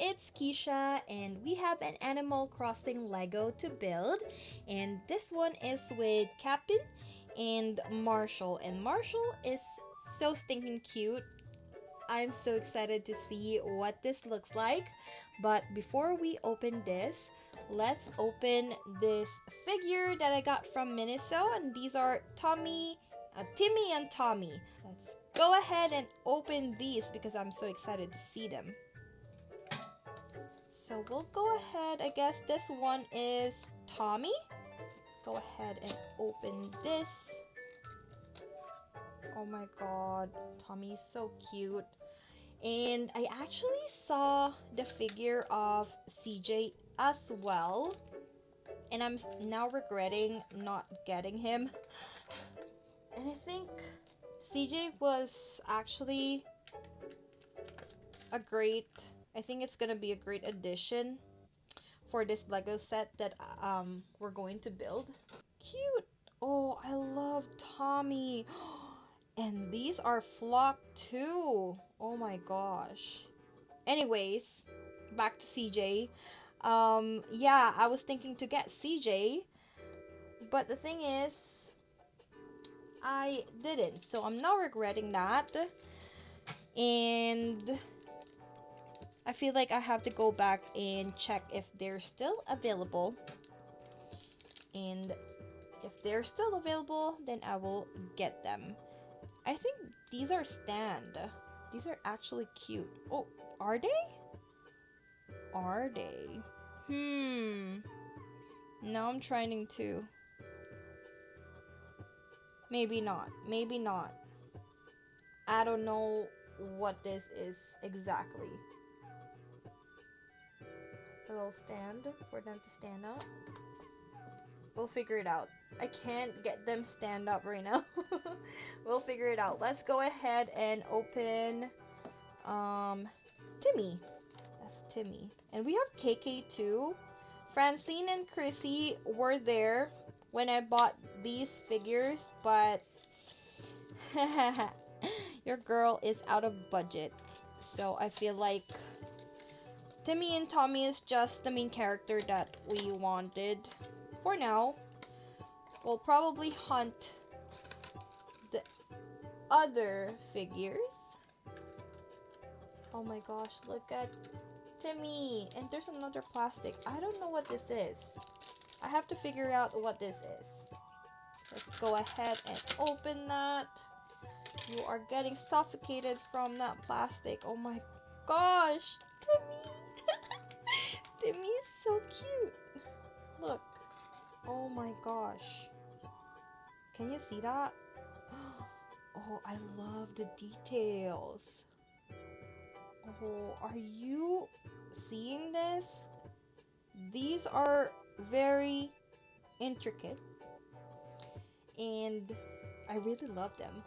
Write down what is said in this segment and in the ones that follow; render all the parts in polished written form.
it's Kisha and we have an Animal Crossing Lego to build, and this one is with kapp'n and Marshall, and Marshall is so stinking cute. I'm so excited to see what this looks like. But before we open this, let's open this figure that I got from Miniso, and these are Timmy and Tommy. Let's go ahead and open these because I'm so excited to see them. So we'll go ahead, I guess this one is Tommy. Let's go ahead and open this. Oh my god, Tommy is so cute. And I actually saw the figure of CJ as well, and I'm now regretting not getting him. And I think CJ was actually I think it's gonna be a great addition for this Lego set that we're going to build. Cute. Oh, I love Tommy. And these are flock too. Oh my gosh. Anyways, back to CJ. Yeah, I was thinking to get CJ, but the thing is, I didn't. So I'm now regretting that. And I feel like I have to go back and check if they're still available. And if they're still available, then I will get them. I think these are stand. These are actually cute. Oh, are they? Are they? Now I'm trying to. Maybe not. Maybe not. I don't know what this is exactly. A little stand for them to stand up. We'll figure it out. I can't get them stand up right now. We'll figure it out. Let's go ahead and open Timmy. That's Timmy. And we have KK too. Francine and Chrissy were there when I bought these figures, but your girl is out of budget. So I feel like Timmy and Tommy is just the main character that we wanted. For now, we'll probably hunt the other figures. Oh my gosh, look at Timmy. And there's another plastic. I don't know what this is. I have to figure out what this is. Let's go ahead and open that. You are getting suffocated from that plastic. Oh my gosh, Timmy. Timmy is so cute. Look. Oh my gosh. Can you see that? Oh, I love the details. Oh, are you seeing this? These are very intricate, and I really love them.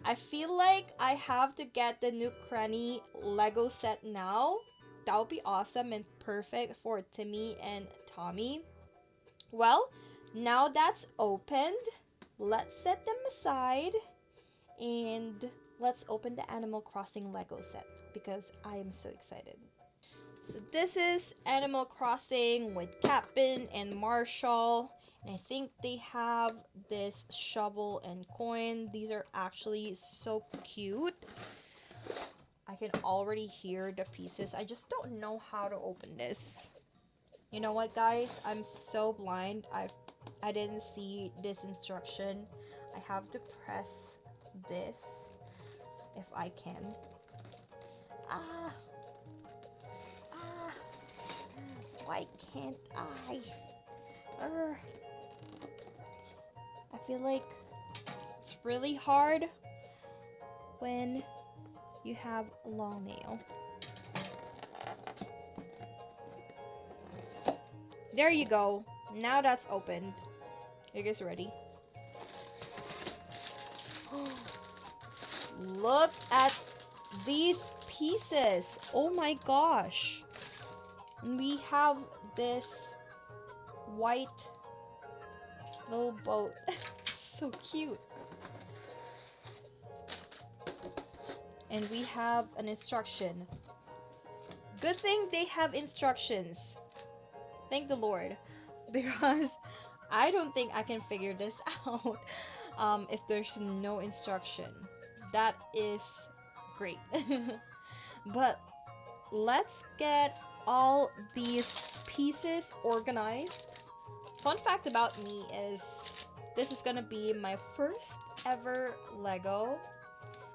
I feel like I have to get the Nook Cranny Lego set now. That would be awesome and perfect for Timmy and Tommy. Well, now that's opened, let's set them aside and let's open the Animal Crossing Lego set because I am so excited. So this is Animal Crossing with kapp'n and Marshall. And I think they have this shovel and coin. These are actually so cute. I can already hear the pieces. I just don't know how to open this. You know what, guys? I'm so blind. I didn't see this instruction. I have to press this if I can. Why can't I? I feel like it's really hard when you have a long nail. There you go. Now that's opened. Are you guys ready? Look at these pieces. Oh my gosh. And we have this white little boat. So cute. And we have an instruction. Good thing they have instructions. Thank the Lord. Because I don't think I can figure this out if there's no instruction. That is great. But let's get all these pieces organized. Fun fact about me is this is gonna be my first ever Lego.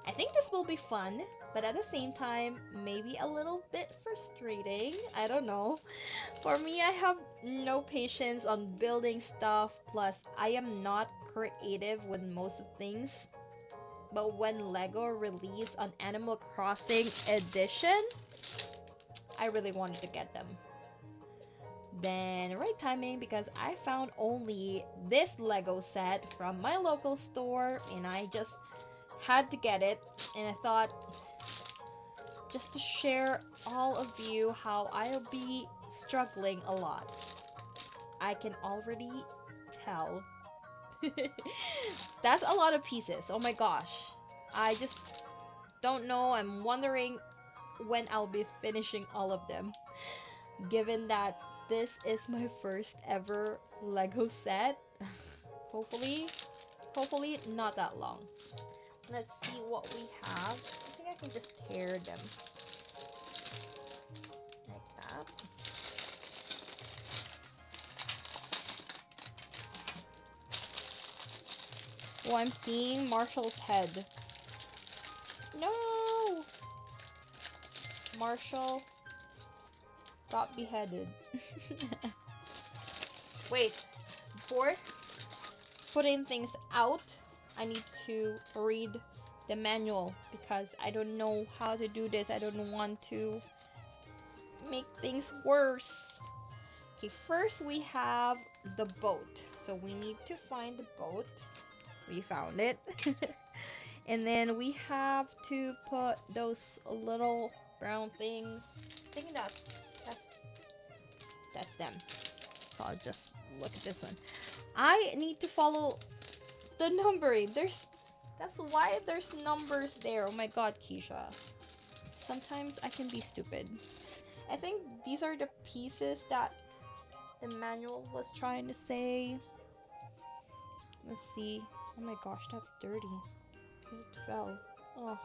I think this will be fun, but at the same time, maybe a little bit frustrating. I don't know. For me, I have no patience on building stuff, plus I am not creative with most of things. But when Lego released on Animal Crossing Edition, I really wanted to get them. Then right timing, because I found only this Lego set from my local store and I just had to get it. And I thought, just to share all of you how I'll be struggling a lot. I can already tell. That's a lot of pieces. Oh my gosh. I just don't know. I'm wondering when I'll be finishing all of them. Given that this is my first ever Lego set. Hopefully not that long. Let's see what we have. I think I can just tear them. Like that. Oh, I'm seeing Marshall's head. No! Marshall got beheaded. Wait, before putting things out, I need to read the manual because I don't know how to do this. I don't want to make things worse. Okay, first we have the boat. So we need to find the boat. We found it. And then we have to put those little brown things. I think that's them. So I'll just look at this one. I need to follow the numbering. That's why there's numbers there. Oh my god, Kisha. Sometimes I can be stupid. I think these are the pieces that the manual was trying to say. Let's see. Oh my gosh, that's dirty. Because it fell. Oh.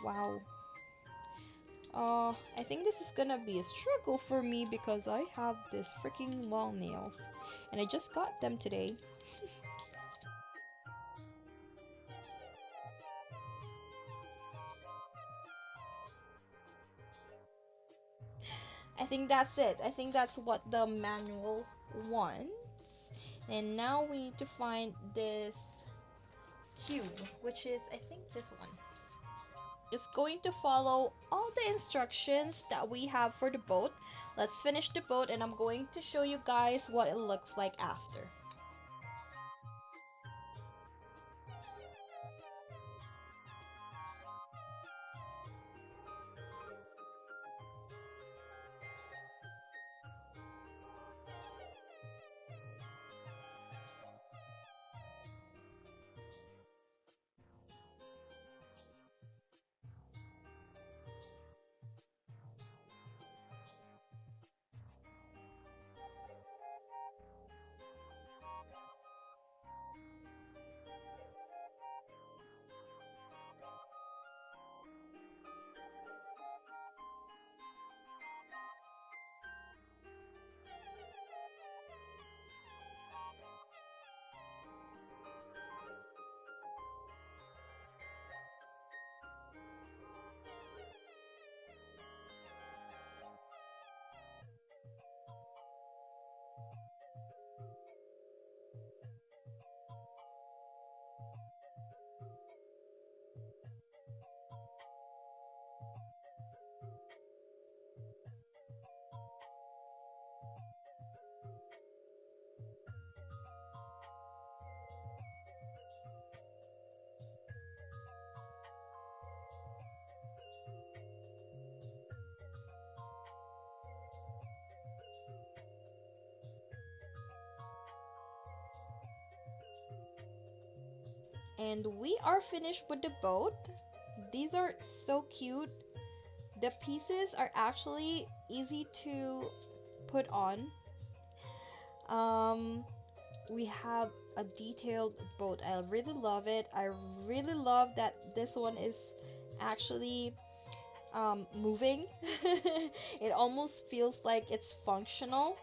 Wow. I think this is gonna be a struggle for me because I have this freaking long nails. And I just got them today. I think that's it. I think that's what the manual wants. And now we need to find this cube, which is, I think, this one. Just going to follow all the instructions that we have for the boat. Let's finish the boat and I'm going to show you guys what it looks like after. And we are finished with the boat. These are so cute. The pieces are actually easy to put on. Um, we have a detailed boat. I really love it. I really love that this one is actually moving. It almost feels like it's functional,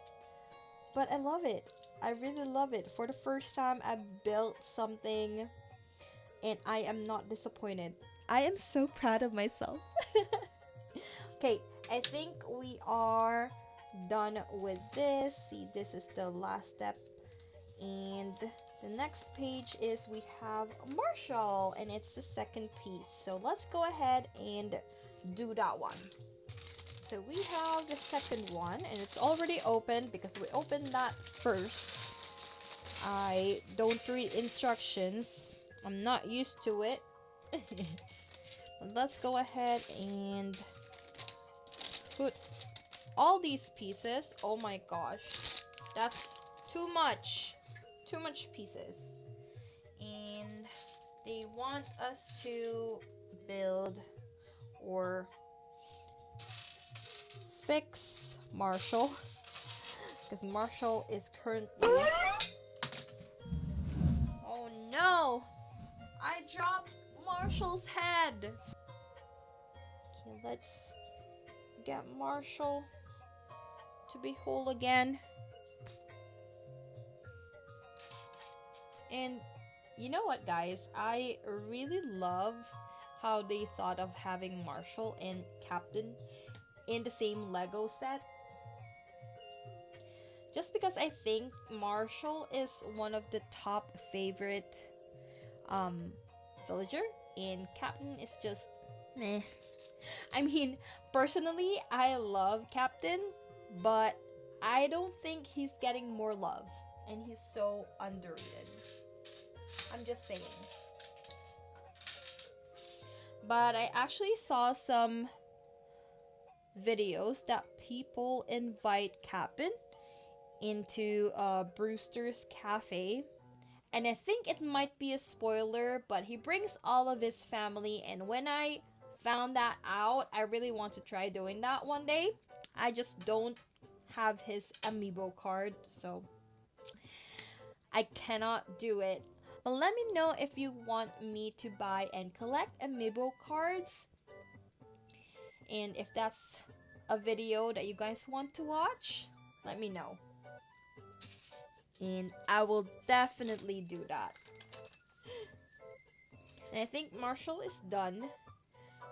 but I love it. I really love it. For the first time, I built something and I am not disappointed. I am so proud of myself. Okay, I think we are done with this. See, this is the last step. And the next page is we have Marshall, and it's the second piece. So let's go ahead and do that one. So we have the second one, and it's already open because we opened that first. I don't read instructions. I'm not used to it. But let's go ahead and put all these pieces. Oh my gosh. That's too much. Too much pieces. And they want us to build or fix Marshall because Marshall is currently... Oh no! I dropped Marshall's head. Okay, let's get Marshall to be whole again. And you know what, guys? I really love how they thought of having Marshall and Kapp'n in the same Lego set. Just because I think Marshall is one of the top favorite villager, and Kapp'n is just meh. I mean, personally, I love Kapp'n, but I don't think he's getting more love, and he's so underrated. I'm just saying. But I actually saw some videos that people invite Kapp'n into Brewster's Cafe. And I think it might be a spoiler, but he brings all of his family. And when I found that out, I really want to try doing that one day. I just don't have his amiibo card, so I cannot do it. But let me know if you want me to buy and collect amiibo cards. And if that's a video that you guys want to watch, let me know. And I will definitely do that. And I think Marshall is done.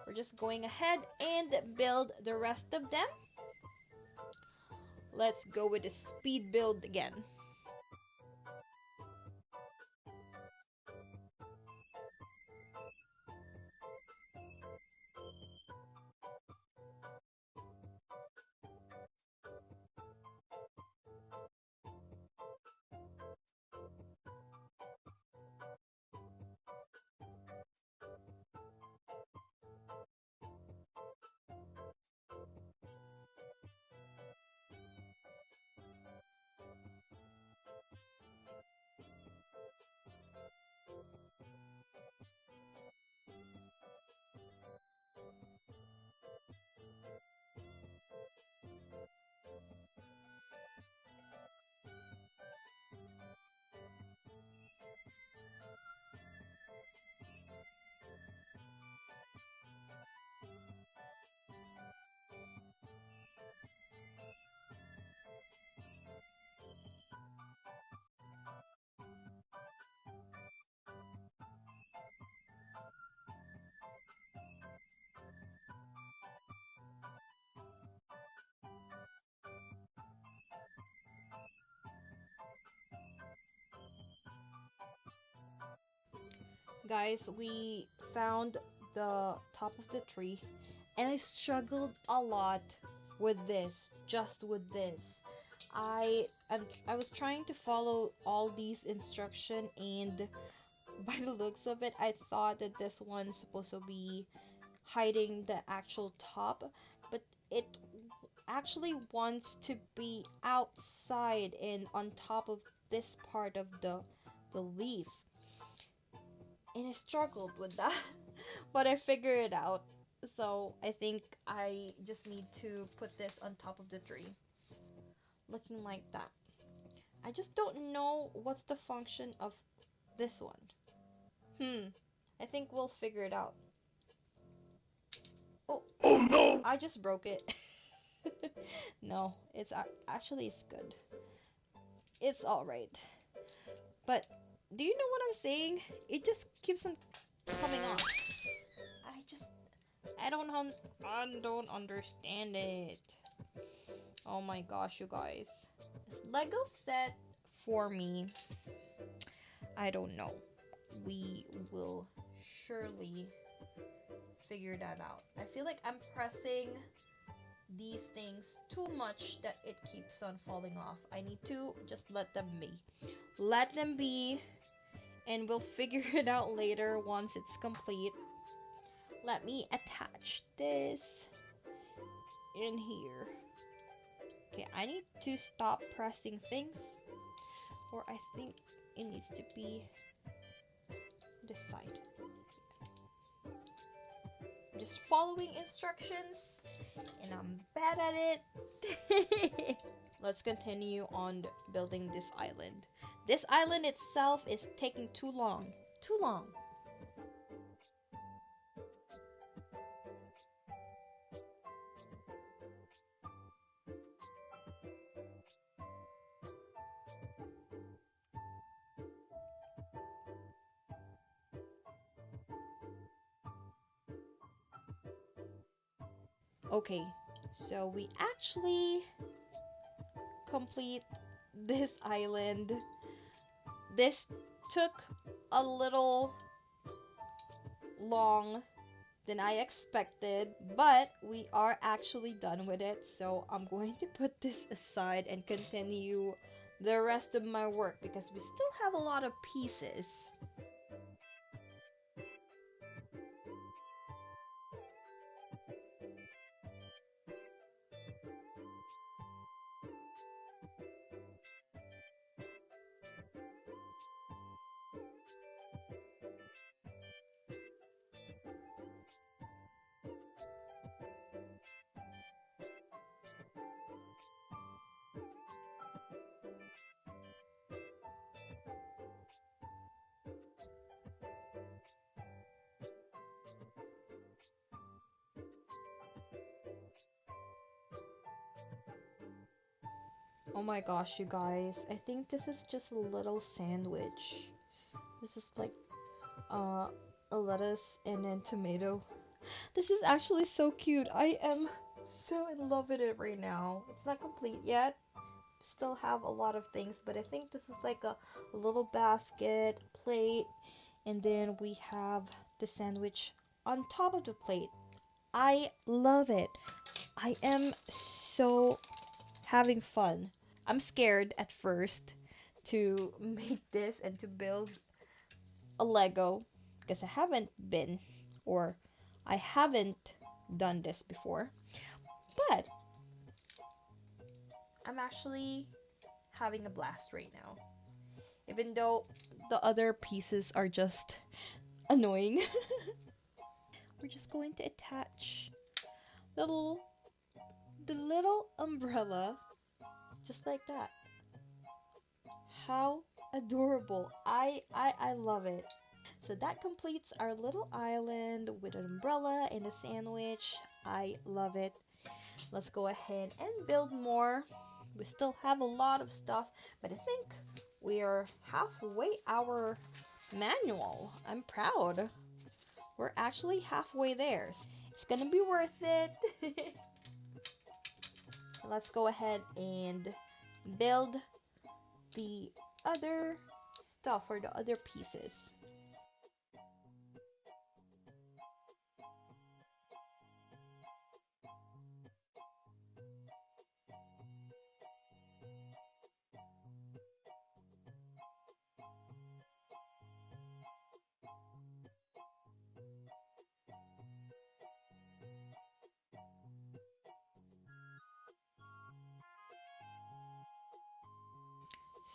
We're just going ahead and build the rest of them. Let's go with the speed build again. Guys, we found the top of the tree, and I struggled a lot with this, just with this. I was trying to follow all these instruction, and by the looks of it, I thought that this one's supposed to be hiding the actual top, but it actually wants to be outside and on top of this part of the leaf. And I struggled with that, but I figured it out. So I think I just need to put this on top of the tree. Looking like that. I just don't know what's the function of this one. I think we'll figure it out. Oh no! I just broke it. No, it's actually it's good. It's all right. But do you know what I'm saying? It just keeps on coming off. I just I don't understand it. Oh my gosh, you guys. This Lego set for me, I don't know. We will surely figure that out. I feel like I'm pressing these things too much that it keeps on falling off. I need to just let them be. Let them be, and we'll figure it out later once it's complete. Let me attach this in here. Okay, I need to stop pressing things, or I think it needs to be this side. I'm just following instructions, and I'm bad at it. Let's continue on building this island. This island itself is taking too long. Too long. Okay, so we actually complete this island. This took a little long than I expected, but we are actually done with it. So I'm going to put this aside and continue the rest of my work because we still have a lot of pieces. Oh my gosh, you guys. I think this is just a little sandwich. This is like uh, a lettuce and then tomato. This is actually so cute. I am so in love with it right now. It's not complete yet. Still have a lot of things, but I think this is like a little basket, plate, and then we have the sandwich on top of the plate. I love it. I am so having fun. I'm scared at first to make this and to build a Lego because I haven't been or I haven't done this before. But I'm actually having a blast right now. Even though the other pieces are just annoying. We're just going to attach the little umbrella just like that. How adorable. I love it. So that completes our little island with an umbrella and a sandwich. I love it. Let's go ahead and build more. We still have a lot of stuff, but I think we are halfway our manual. I'm proud. We're actually halfway there. It's gonna be worth it. Let's go ahead and build the other stuff or the other pieces.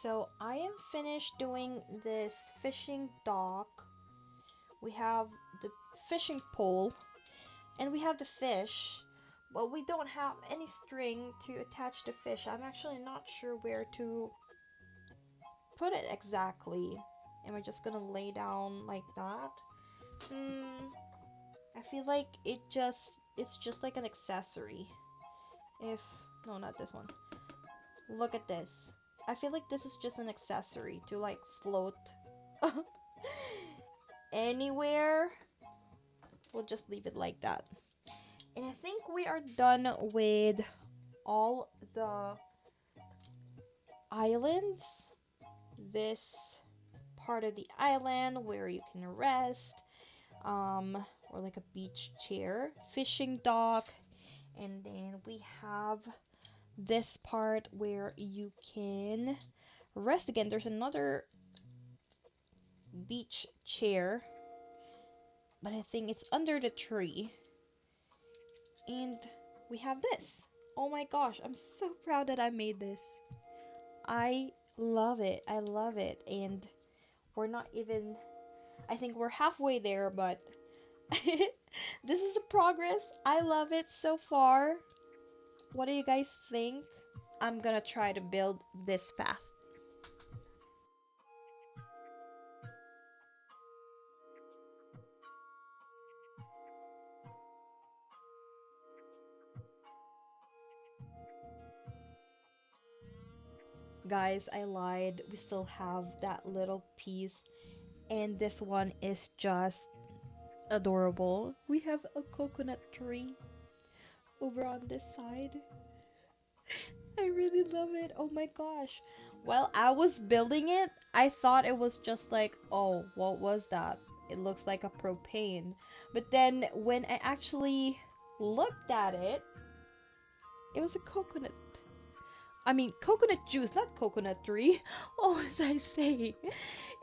So I am finished doing this fishing dock. We have the fishing pole. And we have the fish, but we don't have any string to attach the fish. I'm actually not sure where to put it exactly. Am I just gonna lay down like that? I feel like it's just like an accessory. If no, not this one. Look at this. I feel like this is just an accessory to like float anywhere. We'll just leave it like that. And I think we are done with all the islands. This part of the island where you can rest, or like a beach chair, fishing dock, and then we have this part where you can rest again. There's another beach chair, but I think it's under the tree. And we have this. Oh my gosh, I'm so proud that I made this. I love it. I love it. And we're not even, I think we're halfway there, but this is a progress. I love it so far. What do you guys think? I'm gonna try to build this fast. Guys, I lied. We still have that little piece, and this one is just adorable. We have a coconut tree over on this side. I really love it. Oh my gosh. While I was building it, I thought it was just like, oh, what was that? It looks like a propane. But then when I actually looked at it, it was a coconut. I mean, coconut juice, not coconut tree. Oh, as I say,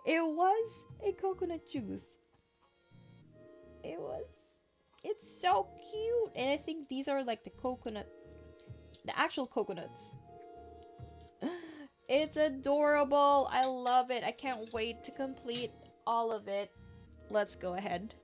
it was a coconut juice. It was. It's so cute. And I think these are like the actual coconuts. It's adorable. I love it. I can't wait to complete all of it. Let's go ahead.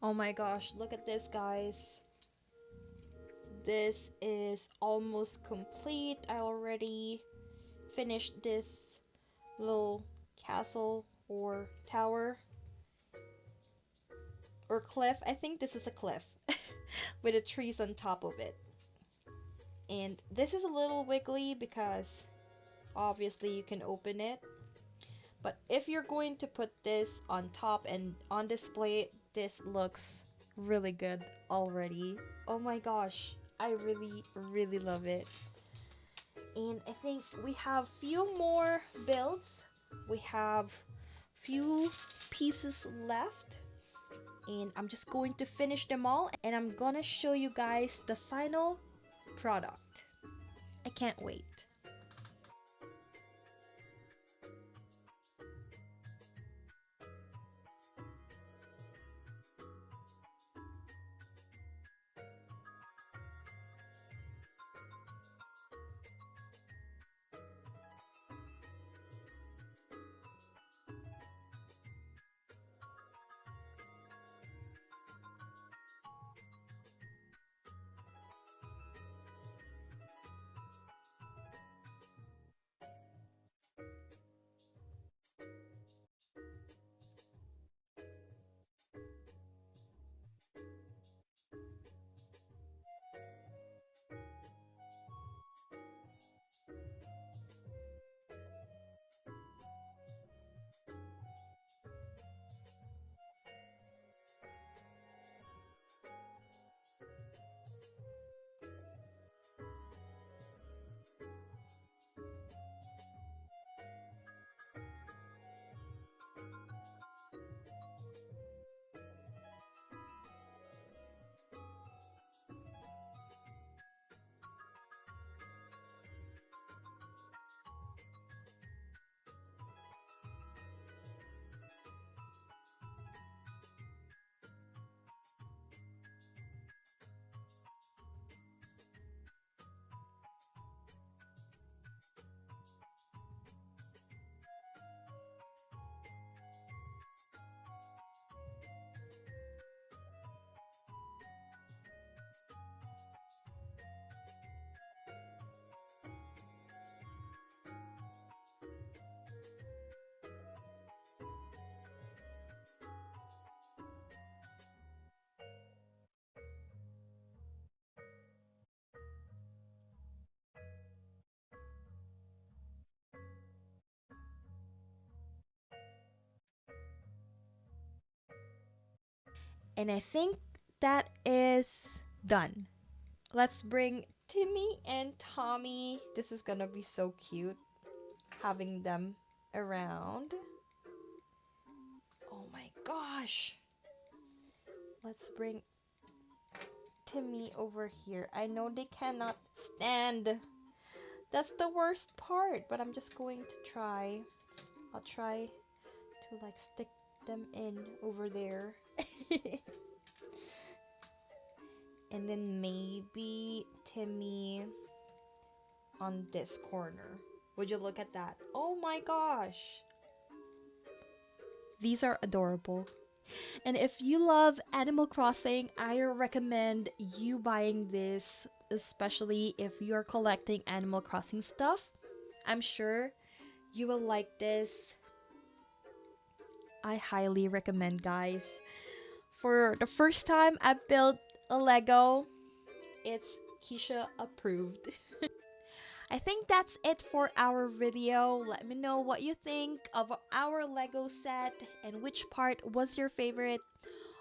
Oh my gosh, look at this, guys. This is almost complete. I already finished this little castle or tower or cliff. I think this is a cliff with the trees on top of it. And this is a little wiggly because obviously you can open it. But if you're going to put this on top and on display, this looks really good already. Oh my gosh, I really, really love it. And I think we have few more builds. We have few pieces left. And I'm just going to finish them all. And I'm gonna show you guys the final product. I can't wait. And I think that is done. Let's bring Timmy and Tommy. This is gonna be so cute having them around. Oh my gosh. Let's bring Timmy over here. I know they cannot stand. That's the worst part, but I'm just going to try. I'll try to like stick them in over there. And then maybe Timmy on this corner. Would you look at that? Oh my gosh. These are adorable. And if you love Animal Crossing, I recommend you buying this, especially if you're collecting Animal Crossing stuff. I'm sure you will like this. I highly recommend, guys. For the first time I built a Lego, it's Kisha approved. I think that's it for our video. Let me know what you think of our Lego set and which part was your favorite.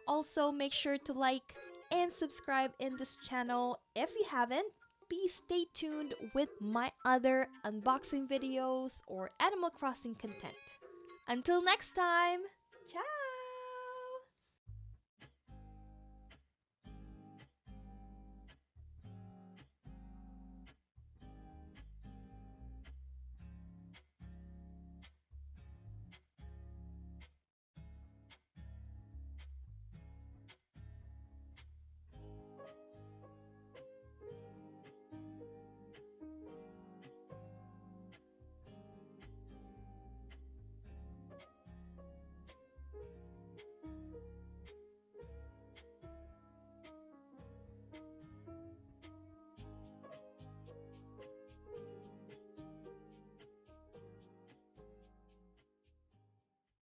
Also, make sure to like and subscribe in this channel if you haven't. Please stay tuned with my other unboxing videos or Animal Crossing content. Until next time, ciao!